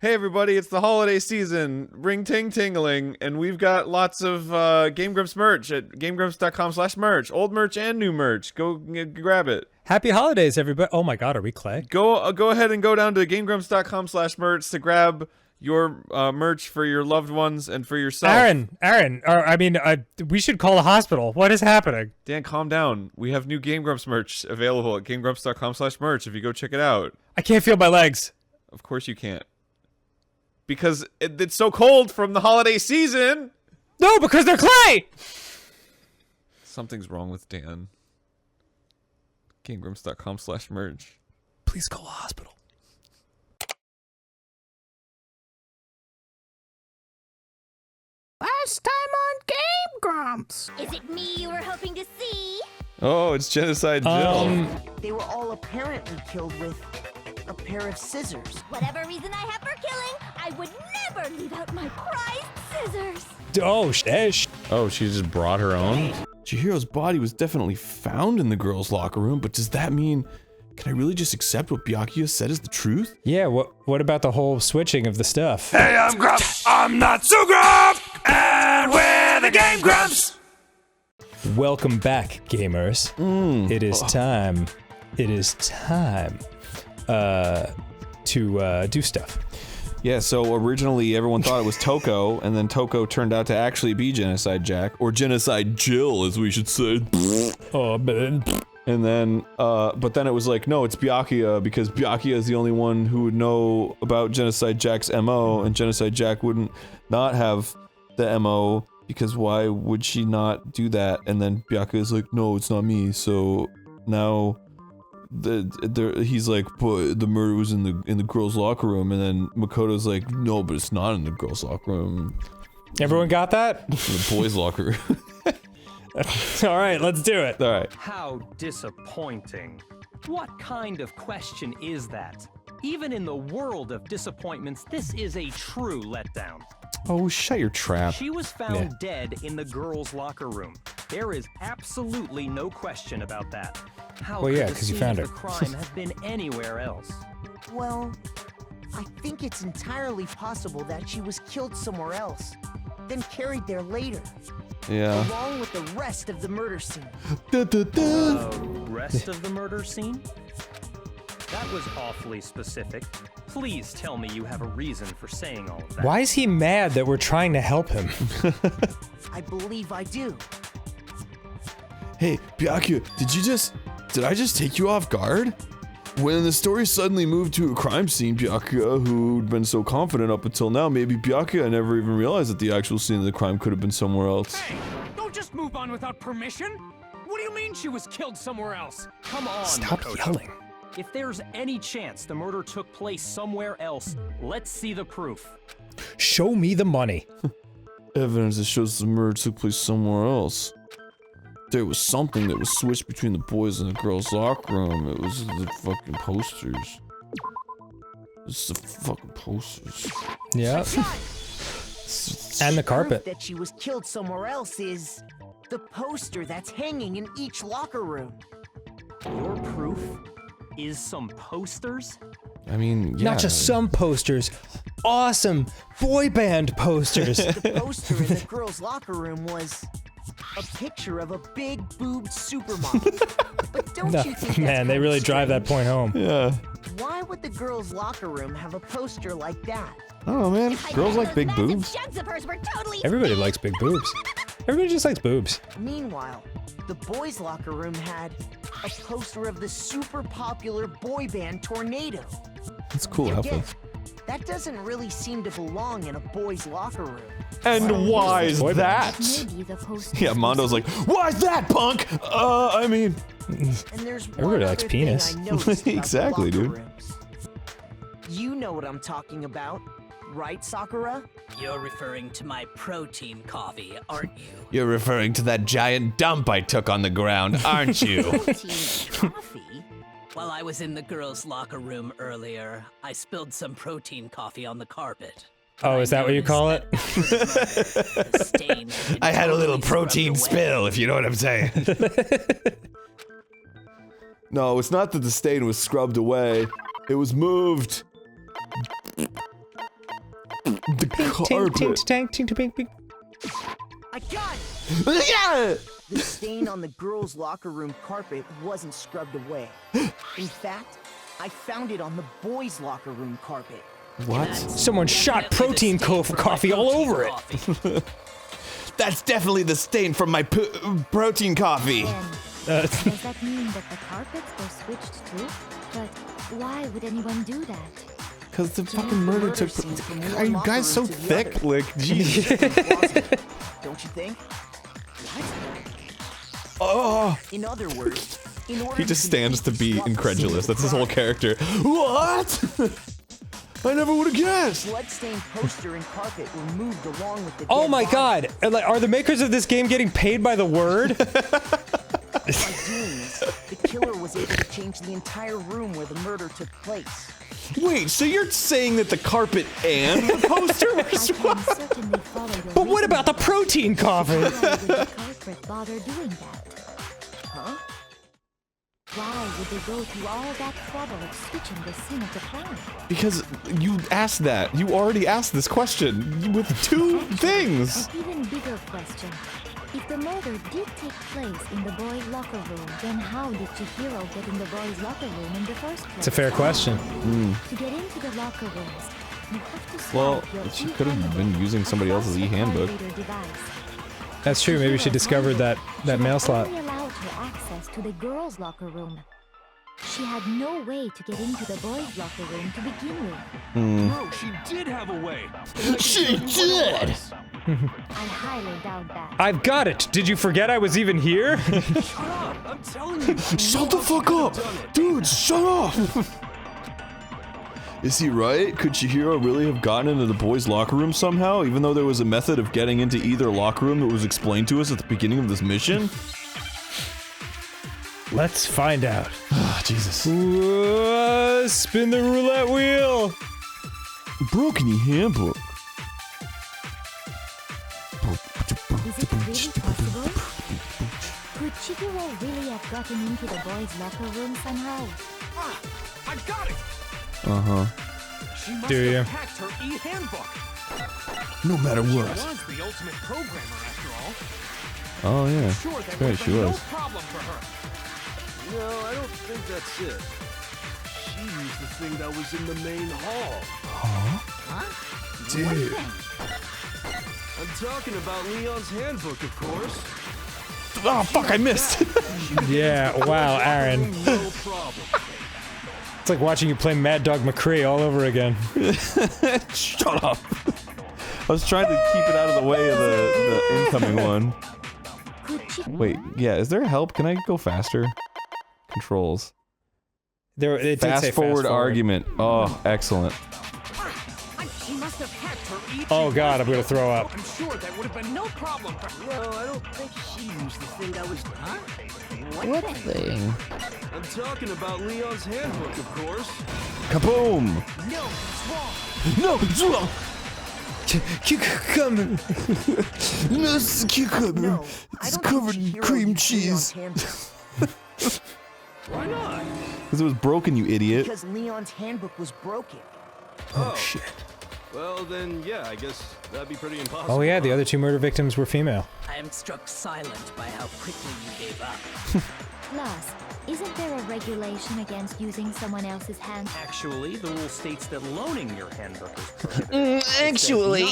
Hey everybody, it's the holiday season, ring ting tingling, and we've got lots of Game Grumps merch at GameGrumps.com/merch, old merch and new merch. Go grab it. Happy holidays, everybody! Oh my God, are we Clay? Go ahead and go down to GameGrumps.com/merch to grab your merch for your loved ones and for yourself. Aaron, we should call a hospital. What is happening? Dan, calm down. We have new Game Grumps merch available at GameGrumps.com/merch if you go check it out. I can't feel my legs. Of course you can't. Because it's so cold from the holiday season. No, because they're Clay! Something's wrong with Dan. GameGrumps.com/merch. Please call a hospital. Last time on Game Grumps. Is it me you were hoping to see? Oh, it's Genocide Jill. They were all apparently killed with a pair of scissors. Whatever reason I have for killing, I would never leave out my prized scissors. Oh, shesh. Oh, she just brought her own? Chihiro's body was definitely found in the girls' locker room, but does that mean... Can I really just accept what Byakuya said is the truth? Yeah, what about the whole switching of the stuff? Hey, I'm Grumps. I'm not so Grump, and we're the Game Grumps. Welcome back, gamers. It is time. It is time to do stuff. Yeah, so originally everyone thought it was Toko, and then Toko turned out to actually be Genocide Jack, or Genocide Jill, as we should say. Oh, man. And then, but then it was like, no, it's Byakuya, because Byakuya is the only one who would know about Genocide Jack's MO, and Genocide Jack wouldn't not have the MO, because why would she not do that? And then Byakuya's like, no, it's not me, so now... he's like, but the murder was in the girls' locker room, and then Makoto's like, no, but it's not in the girls' locker room. Everyone got that? In the boys' locker room. All right, let's do it. All right. How disappointing. What kind of question is that? Even in the world of disappointments, this is a true letdown. Oh, shut your trap. She was found dead in the girls' locker room. There is absolutely no question about that. How Well, yeah, could the 'cause you scene found of her. the crime have been anywhere else? Well, I think it's entirely possible that she was killed somewhere else, then carried there later, Yeah. along with the rest of the murder scene. Rest of the murder scene? That was awfully specific. Please tell me you have a reason for saying all of that. Why is he mad that we're trying to help him? I believe I do. Hey, Byakuya, did I just take you off guard? When the story suddenly moved to a crime scene, Byakuya, who'd been so confident up until now, maybe Byakuya never even realized that the actual scene of the crime could have been somewhere else. Hey, don't just move on without permission. What do you mean she was killed somewhere else? Come on, Stop Makoto. yelling. If there's any chance the murder took place somewhere else, let's see the proof. Show me the money. Evidence that shows the murder took place somewhere else. There was something that was switched between the boys and the girls' locker room. It was the fucking posters. It's the fucking posters. Yeah. And the Proof carpet. that she was killed somewhere else is the poster that's hanging in each locker room. Your proof is some posters? I mean, yeah. Not just some posters. Awesome boy band posters. The poster in the girls' locker room was a picture of a big boobed supermodel. But don't No, you think that's man, they kind really of drive that point home. Yeah. Why would the girls' locker room have a poster like that? I don't know, man. I Girls bet like big those massive boobs. jugs of hers were totally Everybody likes big boobs. Everybody just likes boobs. Meanwhile, the boys' locker room had a poster of the super popular boy band Tornado. That's a cool Again, outfit. that doesn't really seem to belong in a boy's locker room. And why is Boy that? maybe the poster. Yeah, Mondo's like, why's that, punk? I mean... And there's one Everybody likes other penis. thing I noticed about Exactly, the locker dude. rooms. You know what I'm talking about, right, Sakura? You're referring to my protein coffee, aren't you? You're referring to that giant dump I took on the ground, aren't you? Protein coffee? While I was in the girls' locker room earlier, I spilled some protein coffee on the carpet. Oh, is that what you call it? The stain had been I had a little totally scrubbed protein away. spill, if you know what I'm saying. No, it's not that the stain was scrubbed away. It was moved. carpet. I got it! Yeah! The stain on the girls' locker room carpet wasn't scrubbed away. In fact, I found it on the boys' locker room carpet. What? Someone shot protein coffee all over it. That's definitely the stain from my protein coffee. Does that mean that the carpets were switched too? But why would anyone do that? Because the fucking murder took. Are you guys so thick? Like, jeez. Don't you think? Oh. In other words, in order He just stands to be incredulous. That's his whole character. What? I never would have guessed. Bloodstained poster and carpet were moved along with the Oh dead my body. god! Are the makers of this game getting paid by the word? By doing this, the killer was able to change the entire room where the murder took place. Wait, so you're saying that the carpet and the poster were swapped? But what about the protein coffee? Why would the culprit bother doing that? Huh? Why would they go through all that trouble of switching the scene of the crime? Because you asked that. You already asked this question with two things. An even bigger question. If the murder did take place in the boys' locker room, then how did Chihiro get in the boys' locker room in the first place? It's a fair question. To get into the locker rooms, you have to Well, swipe your she could have e-handbook been using somebody else's across the e-handbook. elevator device. That's true. Maybe she discovered that mail slot. Only allowed her access to the girls' locker room. She had no way to get into the boys' locker room to begin with. No, she did have a way. She did. I highly doubt that. I've got it. Did you forget I was even here? Shut up! I'm telling you. Shut the fuck up! Dude, shut up! Is he right? Could Chihiro really have gotten into the boys' locker room somehow, even though there was a method of getting into either locker room that was explained to us at the beginning of this mission? Let's find out. Ah, Jesus. Spin the roulette wheel. Broken e-handbook. Is it really possible? Could Chihiro really have gotten into the boys' locker room somehow? Ah, I got it. Uh-huh. She must Do you? have hacked her e-handbook. No matter She what. was the ultimate programmer after all. Oh, yeah. Sure, that Right, would she be no was. problem for her. No, I don't think that's it. She used the thing that was in the main hall. Dude. I'm talking about Leon's handbook, of course. Oh, fuck, I missed. Yeah, wow, Aaron. No problem. It's like watching you play Mad Dog McCree all over again. Shut up. I was trying to keep it out of the way of the incoming one. Wait, yeah, is there help? Can I go faster? Controls. It did Fast say forward argument. Oh, excellent. She must have hacked her e-handbook. Oh god, I'm gonna throw up. I'm sure that would have been no problem for her. No, I don't think she used the thing that was... Huh? What thing? I'm talking about Leon's handbook, of course. Kaboom! No, it's wrong. No, it's wrong! Cucumber. No, it's a cucumber. No, I It's don't covered think in Chihiro cream used cheese. Leon's handbook Why not? Because it was broken, you idiot. because Leon's handbook was broken. Oh, shit. Well, then, yeah, I guess that'd be pretty impossible. Oh yeah, the other two murder victims were female. I am struck silent by how quickly you gave up. Plus, isn't there a regulation against using someone else's hand? Actually, the rule states that loaning your handbook is prohibited. Actually,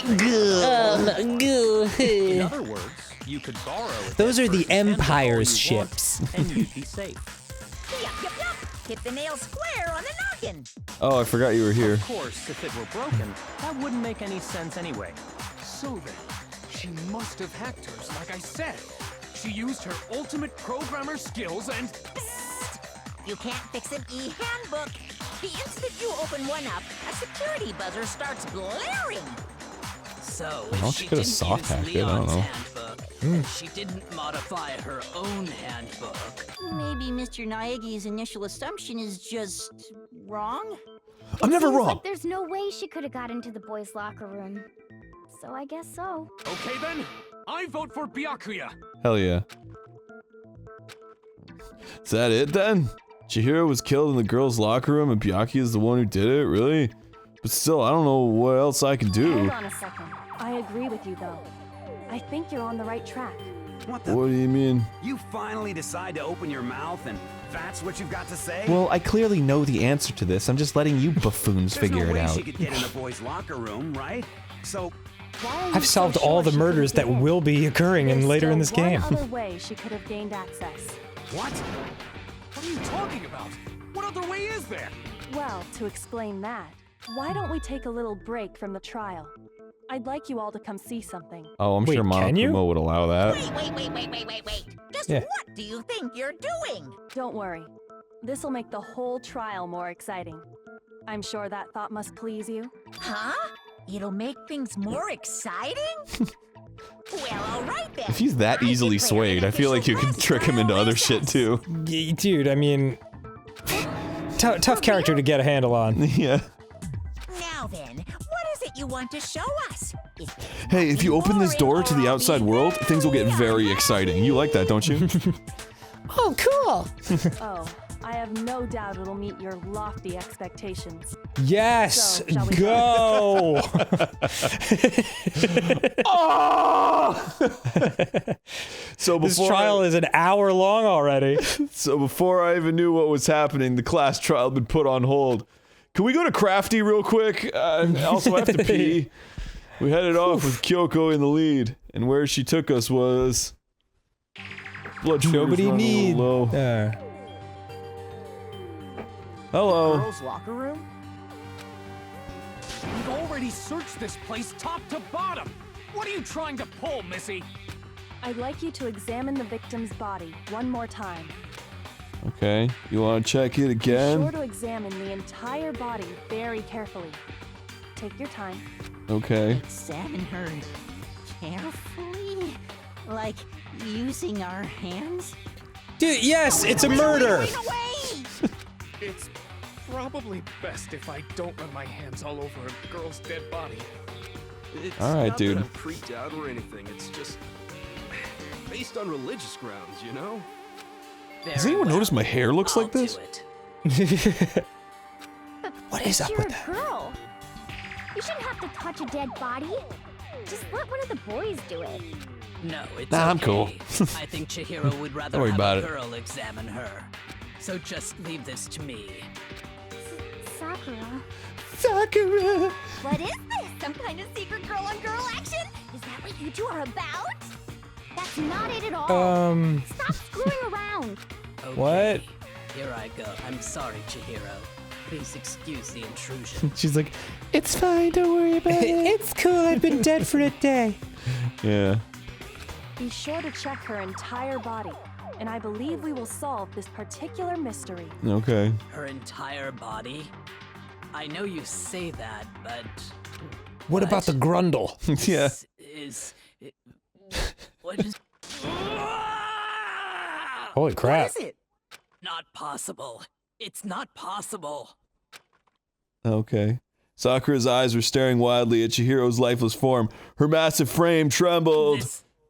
In other words, you could borrow it. Those are the person's handbook all Empire's you want, ships. and you'd be safe. Yup, yup, yup. Hit the nail square on the noggin. Oh, I forgot you were here. Of course, if it were broken, that wouldn't make any sense anyway. So then, she must have hacked hers, like I said. She used her ultimate programmer skills and... You can't fix an e-handbook. The instant you open one up, a security buzzer starts blaring. So, Well, if she she could've didn't soft use hacked it, I don't Leon's know. handbook, and she didn't modify her own handbook. Maybe Mr. Naegi's initial assumption is just wrong? I'm never Seems wrong. like there's no way she could have got into the boys' locker room. So I guess so. Okay then, I vote for Byakuya. Hell yeah. Is that it then? Chihiro was killed in the girls' locker room and Byakuya is the one who did it? Really? But still, I don't know what else I can do. Hold on a second. I agree with you, though. I think you're on the right track. What the? What do you mean? You finally decide to open your mouth and that's what you've got to say? Well, I clearly know the answer to this. I'm just letting you buffoons figure There's no it way out. she could get in the boys' locker room, right? So, I've solved all the murders that will be occurring later in this game. There's one other way she could have gained access. What? What are you talking about? What other way is there? Well, to explain that, why don't we take a little break from the trial? I'd like you all to come see something. Oh, I'm sure MON-okuma would allow that. Wait. Just Yeah. what do you think you're doing? Don't worry. This'll make the whole trial more exciting. I'm sure that thought must please you. Huh? It'll make things more exciting? Well, all right then. If he's that easily swayed, I feel like you can trick him into other shit too. Dude, I mean, tough character to get a handle on. Yeah. Now then, what is it you want to show us? Hey, if you open this door to the outside world, things will get very exciting. You like that, don't you? Oh, cool. Oh, I have no doubt it'll meet your lofty expectations. Yes, So, shall we go! So This before trial is an hour long already. So before I even knew what was happening, the class trial had been put on hold. Can we go to Crafty real quick? I also have to pee. We headed off with Kyoko in the lead, and where she took us was blood sugar's Nobody running a need. little low. Hello. Girls' locker room? We've already searched this place top to bottom. What are you trying to pull, Missy? I'd like you to examine the victim's body one more time. Okay, you want to check it Be again? sure to examine the entire body very carefully. Take your time. Okay. Examine her carefully? Like using our hands? Dude, yes, it's a murder. It's probably best if I don't run my hands all over a girl's dead body. It's All right, not dude. that I'm creeped out or anything. It's just based on religious grounds, you know? Has anyone noticed my hair looks like this? What is up You're with a that? girl. You shouldn't have to touch a dead body. Just let one of the boys do it. No, it's Nah, I'm okay. cool. I think Chihiro would rather Don't worry have about a it. girl examine her. So just leave this to me. Sakura. Sakura! What is this? Some kind of secret girl-on-girl action? Is that what you two are about? That's not it at all. Stop screwing around. Okay, What? Here I go. I'm sorry, Chihiro. Please excuse the intrusion. She's like, it's fine, don't worry about it. It's cool, I've been dead for a day. Yeah. Be sure to check her entire body, and I believe we will solve this particular mystery. Okay. Her entire body? I know you say that, but... What about the grundle? Yeah. This is... What is... Holy crap. What is it? Not possible. It's not possible. Okay. Sakura's eyes were staring wildly at Chihiro's lifeless form. Her massive frame trembled.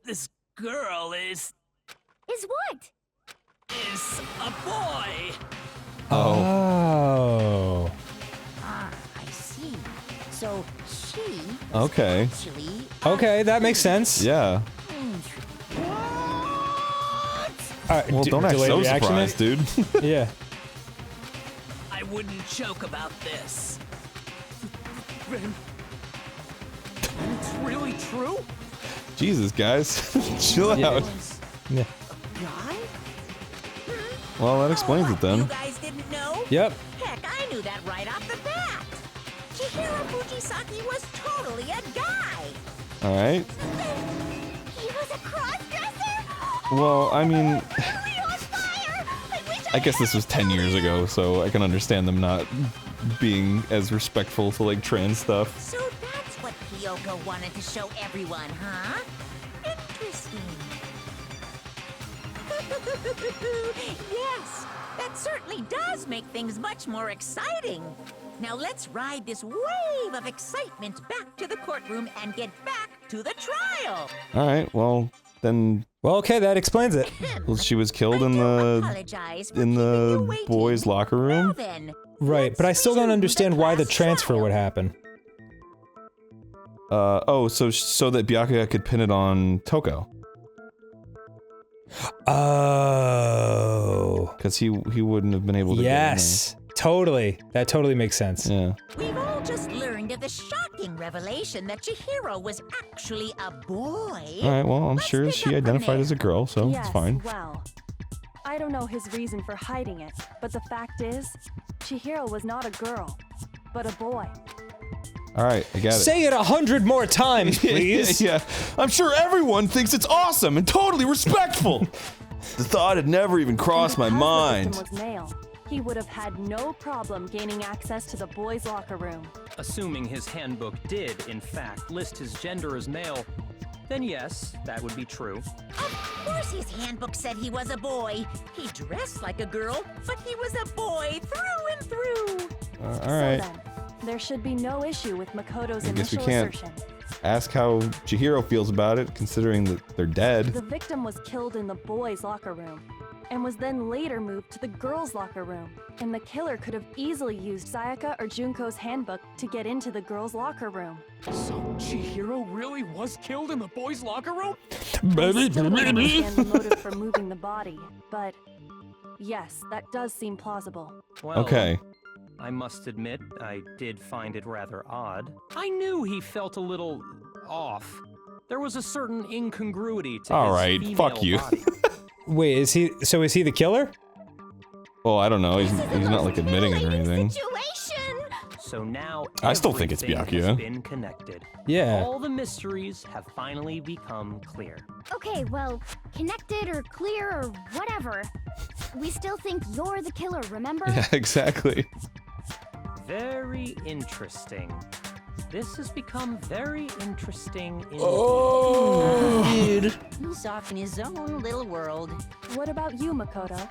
This girl is what? Is a boy. Oh. Ah, I see. So she Okay. actually... Okay, that makes sense. Yeah. Alright, Well, don't act delayed so reaction surprised, dude. Yeah. I wouldn't joke about this. Then it's really true? Jesus, guys. Chill out. Yeah. Guy? Well, that explains it You then. guys didn't know? Yep. Heck, I knew that right off the bat. Chihiro Fujisaki was totally a guy. Alright. He was a cross-dresser? Well, I mean, Literally on fire! I wish I guess this was 10 years ago, so I can understand them not being as respectful to, like, trans stuff. So that's what Kyoko wanted to show everyone, huh? Interesting. Yes, that certainly does make things much more exciting. Now let's ride this wave of excitement back to the courtroom and get back to the trial. Alright, well, then Well, okay, that explains it. Well, she was killed in the boys' locker room. Right, but I still don't understand why the transfer would happen. So that Byakuya could pin it on Toko. Oh. Because he wouldn't have been able to. Yes, totally. That totally makes sense. Yeah. We've all just learned of the shocking revelation that Chihiro was actually a boy. All right. Well, I'm sure she identified as a girl, so Yes, it's fine. well, I don't know his reason for hiding it, but the fact is, Chihiro was not a girl, but a boy. All right, I got it. Say it 100 more times, please. Yeah, I'm sure everyone thinks it's awesome and totally respectful. The thought had never even crossed my mind. The victim was male. He would have had no problem gaining access to the boys' locker room. Assuming his handbook did, in fact, list his gender as male, then yes, that would be true. Of course his handbook said he was a boy. He dressed like a girl, but he was a boy through and through. All right. So then, there should be no issue with Makoto's I guess we initial can't assertion. ask how Chihiro feels about it, considering that they're dead. The victim was killed in the boys' locker room, and was then later moved to the girls' locker room. And the killer could have easily used Sayaka or Junko's handbook to get into the girls' locker room. So Chihiro really was killed in the boys' locker room? I still don't understand the motive for moving the body, but yes, that does seem plausible. Well, Okay. I must admit, I did find it rather odd. I knew he felt a little off. There was a certain incongruity to All his right, female fuck you. body. Wait, is he the killer? Well, I don't know. He's not like admitting it or anything. So now I still think it's everything has Byakuya. been connected. Yeah. All the mysteries have finally become clear. Okay, well, connected or clear or whatever. We still think you're the killer, remember? Yeah, exactly. Very interesting. This has become very interesting indeed. Oh, dude. He's off in his own little world. What about you, Makoto?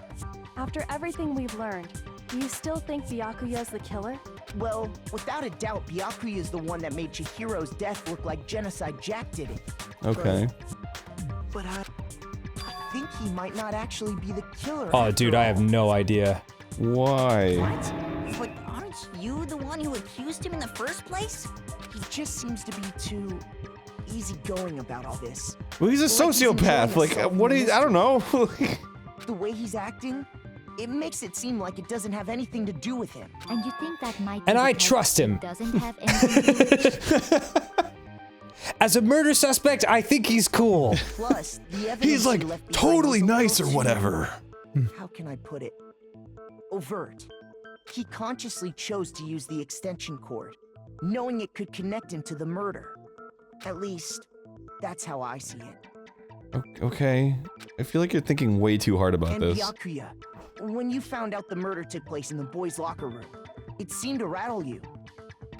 After everything we've learned, do you still think Byakuya's the killer? Well, without a doubt, Byakuya is the one that made Chihiro's death look like Genocide Jack did it. Okay. But I think he might not actually be the killer. Oh, dude, I have no idea. Why? What? But aren't you the one who accused him in the first place? He just seems to be too easygoing about all this. Well, he's a sociopath. Like, what? I don't know. The way he's acting, it makes it seem like it doesn't have anything to do with him. And you think that might be And I because trust him. it doesn't have anything to do with it? As a murder suspect, I think he's cool. Plus, the evidence He's like he left behind totally was a nice or little whatever. How can I put it? Overt. He consciously chose to use the extension cord, knowing it could connect him to the murder. At least, that's how I see it. Okay. I feel like you're thinking way too hard about And this. Byakuya, when you found out the murder took place in the boys' locker room, it seemed to rattle you.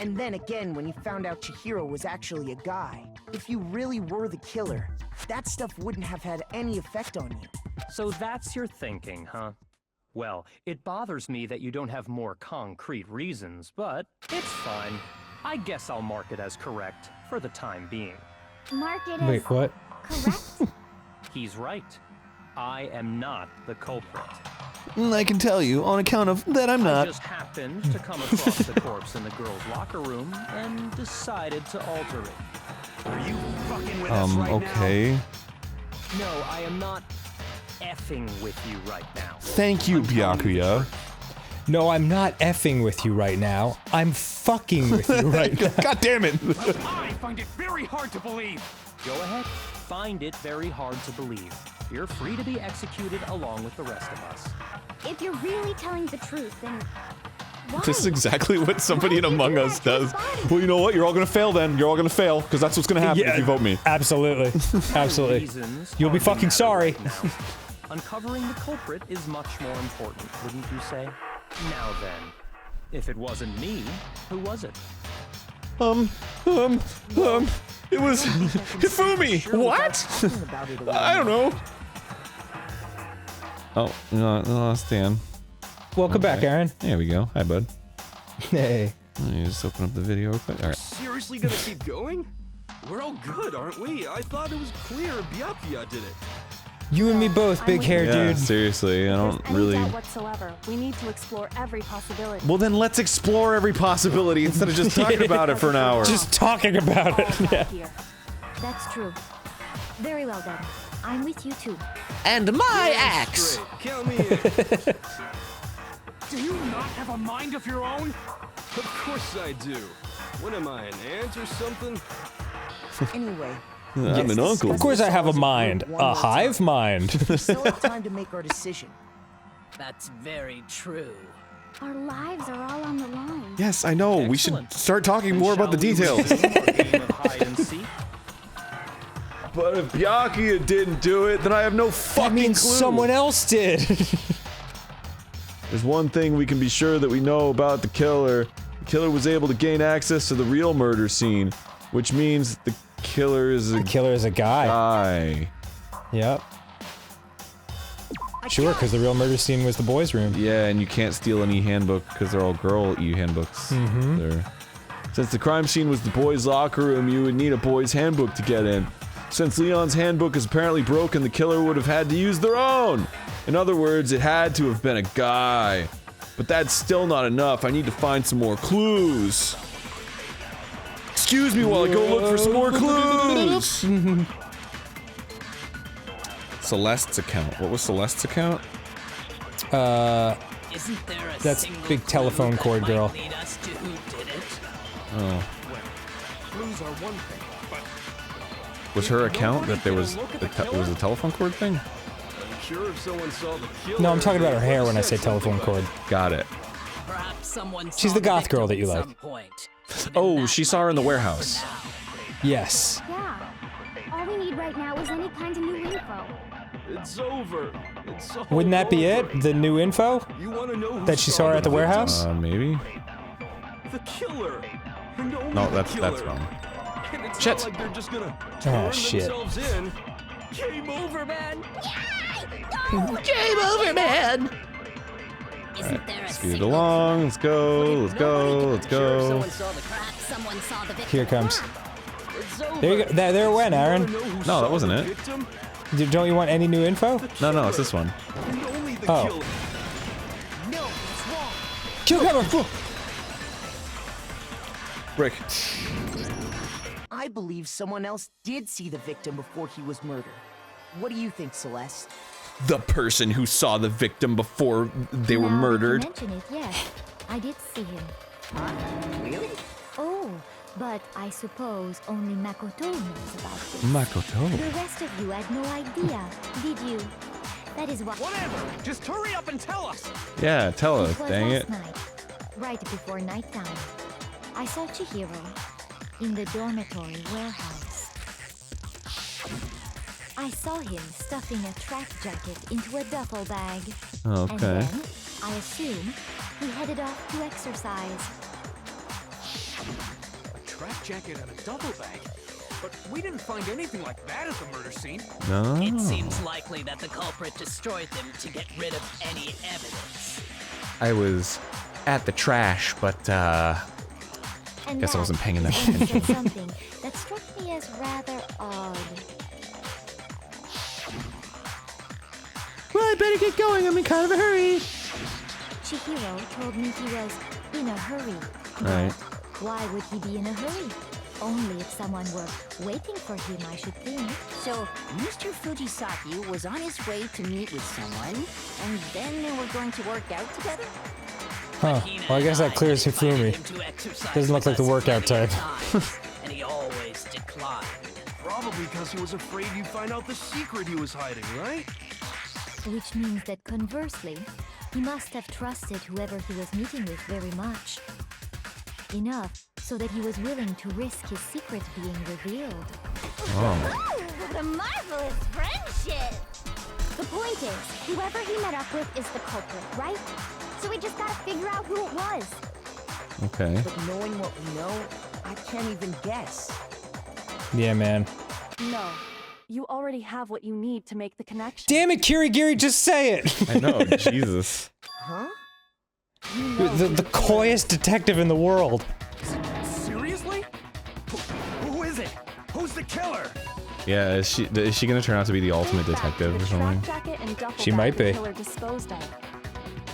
And then again, when you found out Chihiro was actually a guy, if you really were the killer, that stuff wouldn't have had any effect on you. So that's your thinking, huh? Well, it bothers me that you don't have more concrete reasons, but it's fine. I guess I'll mark it as correct for the time being. Mark it Wait, as what? correct. He's right. I am not the culprit. I can tell you, on account of that I'm I not. just happened to come across the corpse in the girls' locker room and decided to alter it. Are you fucking with us right okay. No, I am not effing with you right now. Thank you, Byakuya. No, I'm not effing with you right now. I'm fucking with you right now. God damn it. Well, I find it very hard to believe. Go ahead. Find it very hard to believe. You're free to be executed along with the rest of us. If you're really telling the truth, then why? This is exactly what somebody in Why would you Among do Us that to his does. body? Well, you know what? You're all gonna fail then. You're all gonna fail, because that's what's gonna happen if you vote me. Absolutely. Absolutely. Reasons You'll be hardly fucking matter sorry. right now. Uncovering the culprit is much more important, wouldn't you say? Now then, if it wasn't me, who was it? It was Hifumi. What? I don't know. Oh, no, Stan. Welcome back, Aaron. There we go. Hi, bud. Hey. Let me just open up the video real quick. All right. Seriously gonna keep going? We're all good, aren't we? I thought it was clear Byakuya did it. You and me both, big hair Yeah, dude. seriously, I don't Any really. doubt whatsoever. We need to explore every possibility. Well, then let's explore every possibility instead of just talking about it for an hour. Just talking about it. Yeah. Here. That's true. Very well then. I'm with you too. And my axe! Count me in. Do you not have a mind of your own? Of course I do. What am I, an ant or something? Anyway, I'm an uncle. Of course I have a mind. A hive mind. we still have time to make our decision. That's very true. Our lives are all on the line. Yes, I know. We should start talking more about the details. But if Byakuya didn't do it, then I have no fucking That means clue. someone else did. There's one thing we can be sure that we know about the killer. The killer was able to gain access to the real murder scene, which means the killer is a guy. Yep. Sure, because the real murder scene was the boys' room. Yeah, and you can't steal any handbook because they're all girl handbooks. Since the crime scene was the boys' locker room, you would need a boys' handbook to get in. Since Leon's handbook is apparently broken, the killer would have had to use their own. In other words, it had to have been a guy. But that's still not enough. I need to find some more clues. Excuse me while I go look for some more clues. Celeste's account. What was Celeste's account? Isn't there a That's single big telephone clue cord that girl. might lead us to who did it? Oh. Clues are one thing, but Was her account that there was it was a telephone cord thing? I'm sure if someone saw the killer. No, I'm talking about her hair when I say telephone cord. Got it. Perhaps someone She's saw the goth victim girl that you at like. some point. Oh, she saw her in the warehouse. Yes. Yeah. All we need right now is any kind of new info. It's over. It's all Wouldn't that be over. it? The new info? You want to know who That she saw her at the warehouse? Maybe. The killer. And only No, the that's killer. wrong. And it's Shit. not like they're just gonna Oh, turn shit. themselves in. Game over, man. Game over, man! Isn't there a Speed it along. Let's go. Let's go. Let's go. Perhaps someone saw the victim. Here it comes. It's over. There you go. There it went, Aaron. No, that wasn't it. Don't you want any new info? No, it's this one. And only the Oh. killer. No, it's wrong. Kill cover! Rick. I believe someone else did see the victim before he was murdered. What do you think, Celeste? The person who saw the victim before they were Now that you murdered. mention it, yes. I did see him. Really? Oh, but I suppose only Makoto knows about this. Makoto. The rest of you had no idea, did you? That is why. whatever. Just hurry up and tell us. Yeah, tell us. It was Dang last it. night, right before nighttime. I saw Chihiro in the dormitory warehouse. I saw him stuffing a track jacket into a duffel bag. And Okay. then, I assume, he headed off to exercise. A track jacket and a duffel bag. But we didn't find anything like that at the murder scene. No. It seems likely that the culprit destroyed them to get rid of any evidence. I was at the trash, but And guess I that wasn't paying enough is when he said attention. something that struck me as rather odd. Well, I better get going. I'm in kind of a hurry. Chihiro told me he was in a hurry. Right. Why would he be in a hurry? Only if someone were waiting for him, I should think. So, Mr. Fujisaki was on his way to meet with someone, and then they were going to work out together? Huh. Well, I guess that clears Hifumi. Doesn't look like the workout type. And he always declined. Probably because he was afraid you'd find out the secret he was hiding, right? Which means that conversely, he must have trusted whoever he was meeting with very much. Enough so that he was willing to risk his secret being revealed. Oh. What a marvelous friendship! The point is, whoever he met up with is the culprit, right? So we just gotta figure out who it was. Okay. But knowing what we know, I can't even guess. Yeah, man. No. You already have what you need to make the connection. Damn it, Kirigiri, just say it! I know, Jesus. Huh? The coyest detective in the world. Seriously? Who is it? Who's the killer? Yeah, is she gonna turn out to be the ultimate detective or something? She might be. Disposed of.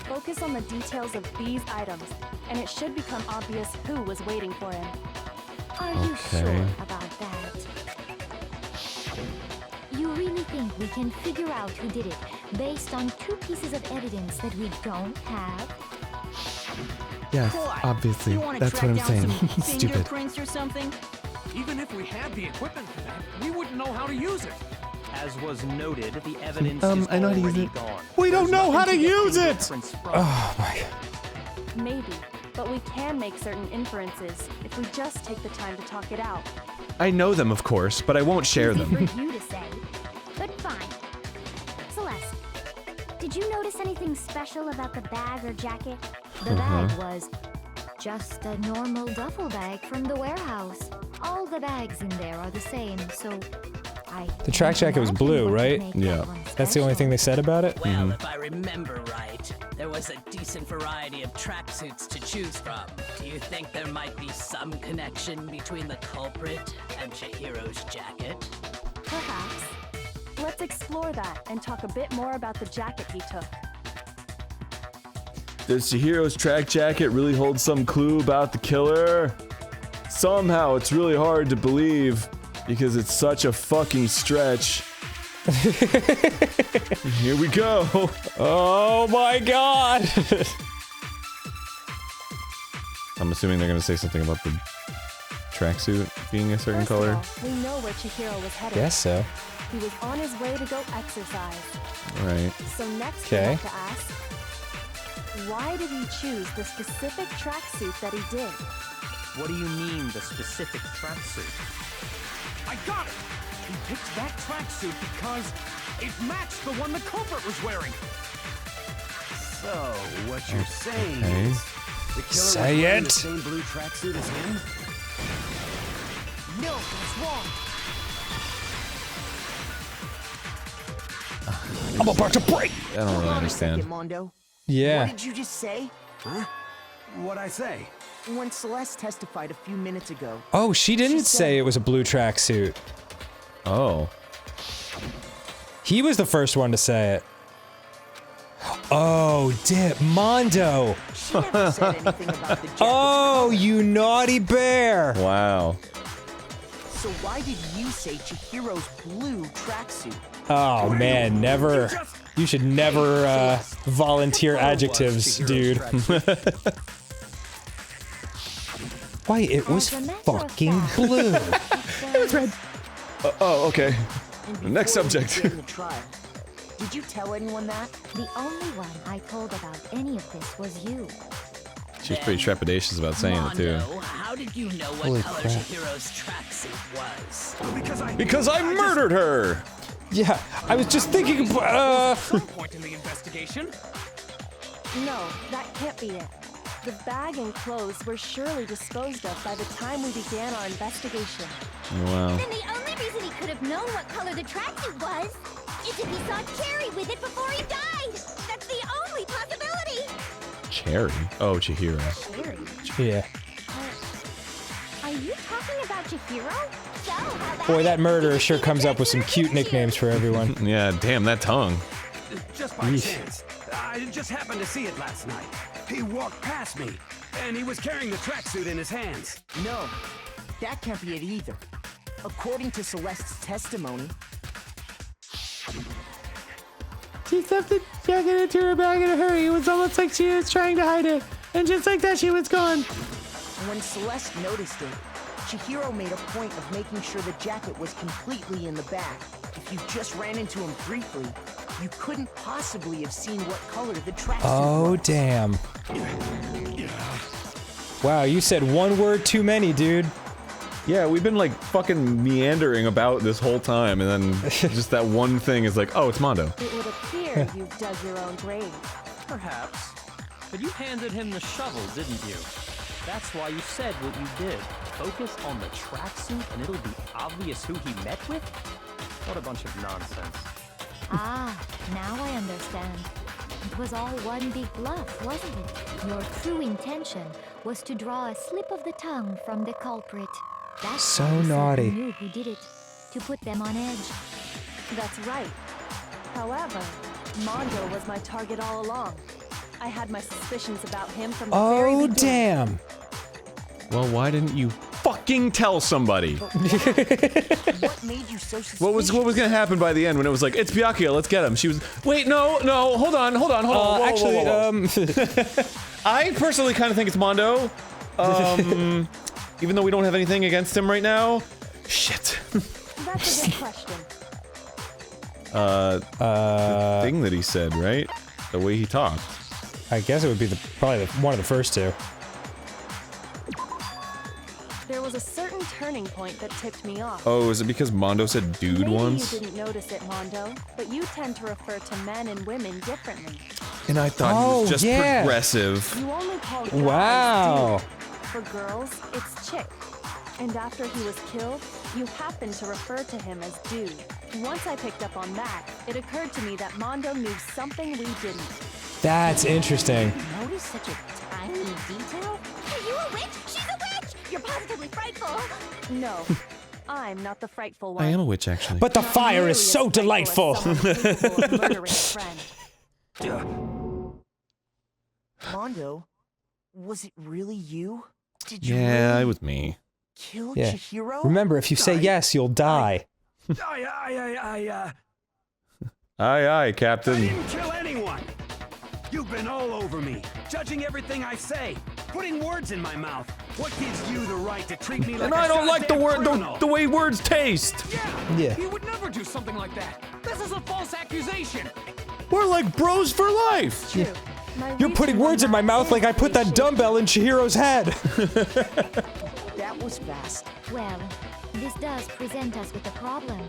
Focus on the details of these items, and it should become obvious who was waiting for him. Are you sure about that? You really think we can figure out who did it based on 2 pieces of evidence that we don't have? Yes, obviously. That's what I'm saying. Stupid. Fingerprints or something? Even if we had the equipment for that, we wouldn't know how to use it. As was noted, the evidence I is know how to use already it. gone. We don't know how to use it! Oh my god. Maybe, but we can make certain inferences if we just take the time to talk it out. I know them, of course, but I won't share Easy them. for you to say, but fine. Celeste, did you notice anything special about the bag or jacket? The bag was just a normal duffel bag from the warehouse. All the bags in there are the same, so The track jacket was blue, right? Yeah. That's the only thing they said about it? Well, if I remember right, there was a decent variety of tracksuits to choose from. Do you think there might be some connection between the culprit and Chihiro's jacket? Perhaps. Let's explore that and talk a bit more about the jacket he took. Does Chihiro's track jacket really hold some clue about the killer? Somehow it's really hard to believe because it's such a fucking stretch. Here we go. Oh my god! I'm assuming they're gonna say something about the tracksuit being a certain color. We know where Chihiro was headed. Guess so. He was on his way to go exercise. Right. So next we have to ask, why did he choose the specific tracksuit that he did? What do you mean, the specific tracksuit? I got it! He picked that tracksuit because it matched the one the culprit was wearing. So, what you're saying Okay. is the killer was Say wearing it. the same blue tracksuit as him? No, that's wrong. I'm about to break! I don't really understand. Mondo. Yeah. What did you just say? Huh? What'd I say? When Celeste testified a few minutes ago. Oh, she didn't say it was a blue tracksuit. Oh. He was the first one to say it. Oh, dip, Mondo! She never said anything about the jacket. Oh, you naughty bear! Wow. So why did you say Chihiro's blue tracksuit? Oh man, never. You should never volunteer adjectives, dude. Why, it was fucking blue. It was red. Oh, okay. Next subject. Did you tell anyone that? The only one I told about any of this was you. She's pretty trepidatious about saying it too. Mondo, how did you know what Holy color crap. Chihiro's tracksuit was? Because I murdered her! Yeah, I was just thinking At some point in the investigation. No, that can't be it. The bag and clothes were surely disposed of by the time we began our investigation. Wow. Then the only reason he could have known what color the tracksuit was is if he saw Cherry with it before he died. That's the only possibility. Cherry? Oh, Chihiro. Cherry? Yeah. Are you talking about Chihiro? So, how about Boy, that murderer sure comes up with some cute nicknames for everyone. Yeah, damn that tongue. Just by chance. I just happened to see it last night. He walked past me, and he was carrying the tracksuit in his hands. No, that can't be it either. According to Celeste's testimony, She stuffed the jacket into her bag in a hurry. It was almost like she was trying to hide it. And just like that, she was gone. when Celeste noticed it, Chihiro made a point of making sure the jacket was completely in the bag. If you just ran into him briefly, you couldn't possibly have seen what color the tracksuit Oh, was. damn. Wow, you said one word too many, dude. Yeah, we've been like fucking meandering about this whole time, and then just that one thing is like, oh, it's Mondo. It would appear you've dug your own grave. Perhaps. But you handed him the shovel, didn't you? That's why you said what you did. Focus on the tracksuit and it'll be obvious who he met with? What a bunch of nonsense. Ah, now I understand. It was all one big bluff, wasn't it? Your true intention was to draw a slip of the tongue from the culprit. That's So why you said naughty. you knew who did it. to put them on edge. That's right. However, Mondo was my target all along. I had my suspicions about him from the very Oh, beginning. damn. Well, why didn't you fucking tell somebody? What made you so suspicious? What was gonna happen by the end when it was like, it's Byakuya, let's get him? She was, wait, no, hold on. Whoa, actually, I personally kind of think it's Mondo. Even though we don't have anything against him right now. Shit. That's a good question. The thing that he said, right? The way he talked. I guess it would be probably one of the first two. There was a certain turning point that tipped me off. Oh, is it because Mondo said dude Maybe once? you didn't notice it, Mondo, but you tend to refer to men and women differently. And I thought he was just progressive. You only call guys Wow. dude. For girls, it's chick. And after he was killed, you happened to refer to him as dude. Once I picked up on that, it occurred to me that Mondo knew something we didn't. That's interesting. Notice such a tiny detail? Are you a witch? She's a witch! You're positively frightful! No, I'm not the frightful one. I am a witch, actually. But the fire is so delightful. Mondo, was it really you? Did you Yeah, really it was me. kill Yeah. Chihiro? Remember, if you say yes, you'll die. Aye, aye, Captain. I didn't kill anyone! You've been all over me, judging everything I say, putting words in my mouth. What gives you the right to treat me like And a I don't like the criminal? the way words taste. Yeah. He would never do something like that. This is a false accusation. We're like bros for life. True. You're putting words in my mouth like I put that dumbbell in Chihiro's head. That was fast. Well, this does present us with a problem.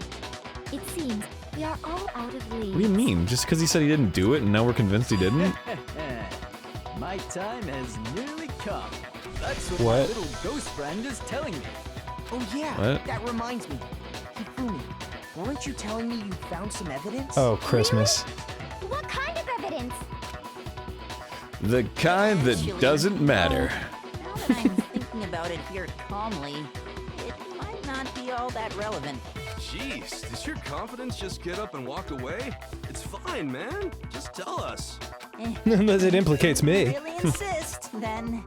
It seems we are all out of leads. What do you mean? Just because he said he didn't do it and now we're convinced he didn't? My time has nearly come. That's what, What? my little ghost friend is telling me. Oh yeah, What? that reminds me. Hifumi, weren't you telling me you found some evidence? Oh, Christmas. What kind of evidence? The kind that doesn't matter. Now that I'm thinking about it here calmly, it might not be all that relevant. Jeez, does your confidence just get up and walk away? It's fine, man. Just tell us. Unless it implicates me. Really insist, then.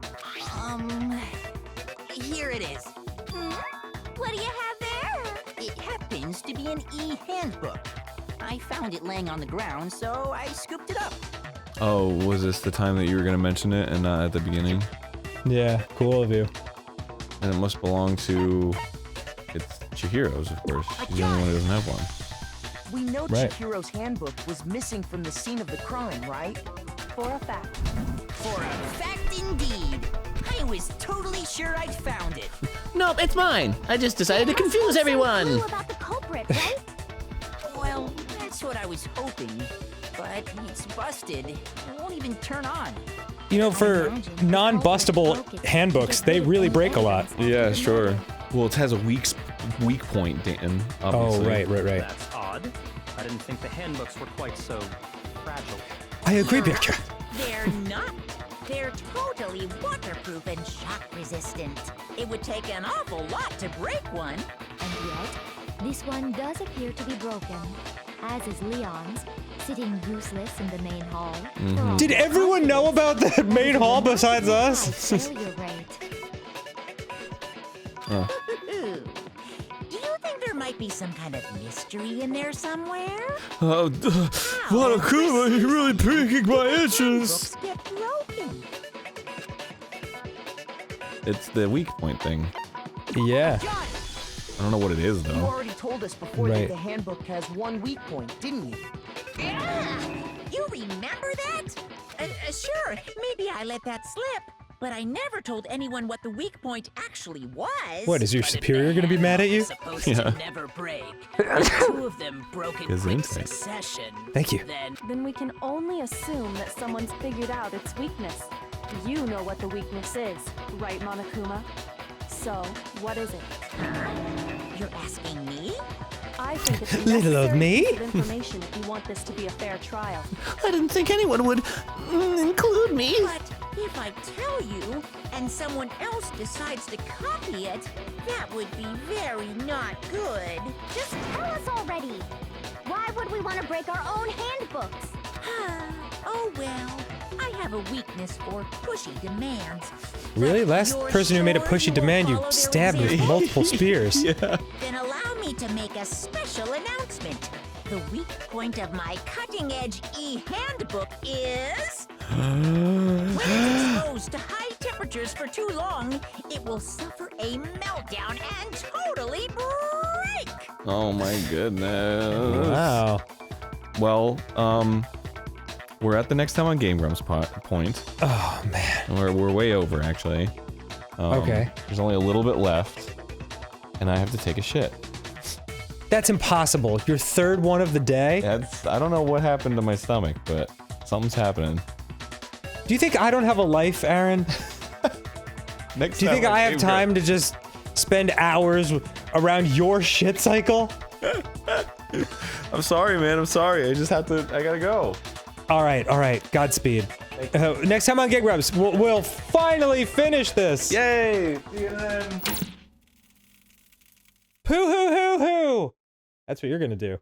Here it is. What do you have there? It happens to be an e-handbook. I found it laying on the ground, so I scooped it up. Oh, was this the time that you were gonna mention it and not at the beginning? Yeah, cool of you. And it must belong to... It's Chihiro's, of course. She's the only one who doesn't have one. We know Right. Chihiro's handbook was missing from the scene of the crime, right? For a fact. For a fact indeed. I was totally sure I'd found it. Nope, it's mine. I just decided to confuse everyone. Clue about the culprit, right? Well, that's what I was hoping. But it's busted. It won't even turn on. You know, for non-bustable handbooks, they really break a lot. Yeah, sure. Well, it has a weak point, Dan, obviously. Oh, right. That's odd. I didn't think the handbooks were quite so fragile. I agree, Byakuya. They're not. They're totally waterproof and shock resistant. It would take an awful lot to break one. And yet, this one does appear to be broken, as is Leon's, sitting useless in the main hall. Did everyone know about that main hall besides us? Failure rate. Oh. Do you think there might be some kind of mystery in there somewhere? MON-okuma, you're really piquing my interest. Books get broken. It's the weak point thing. Yeah. I don't know what it is, You though. already told us before Right. that the handbook has one weak point, didn't you? Yeah! You remember that? Sure, maybe I let that slip. But I never told anyone what the weak point actually was. What, is your superior gonna be mad at you? Supposed Yeah. to never break. Two of them broke in His quick insight. succession. Thank you. Then we can only assume that someone's figured out its weakness. You know what the weakness is, right, MON-okuma? So, what is it? You're asking me? I think it's a Little of necessary me? piece of information if you want this to be a fair trial. I didn't think anyone would include me. But If I tell you, and someone else decides to copy it, that would be very not good. Just tell us already. Why would we want to break our own handbooks? Oh well, I have a weakness for pushy demands. Really? Last person who made a pushy demand, you stabbed with multiple spears. Yeah. Then allow me to make a special announcement. The weak point of my cutting-edge e-handbook is... when it's exposed to high temperatures for too long, it will suffer a meltdown and totally break! Oh my goodness. Wow. Well, we're at the next time on GameGrumps point. Oh man. We're way over actually. Okay. There's only a little bit left, and I have to take a shit. That's impossible. Your third one of the day? I don't know what happened to my stomach, but something's happening. Do you think I don't have a life, Aaron? Next Do you think I have time to just spend hours around your shit cycle? I'm sorry, man. I'm sorry. I gotta go. All right. Godspeed. Next time on GameGrumps, we'll finally finish this. Yay! See you then. Poo hoo hoo hoo. That's what you're gonna do.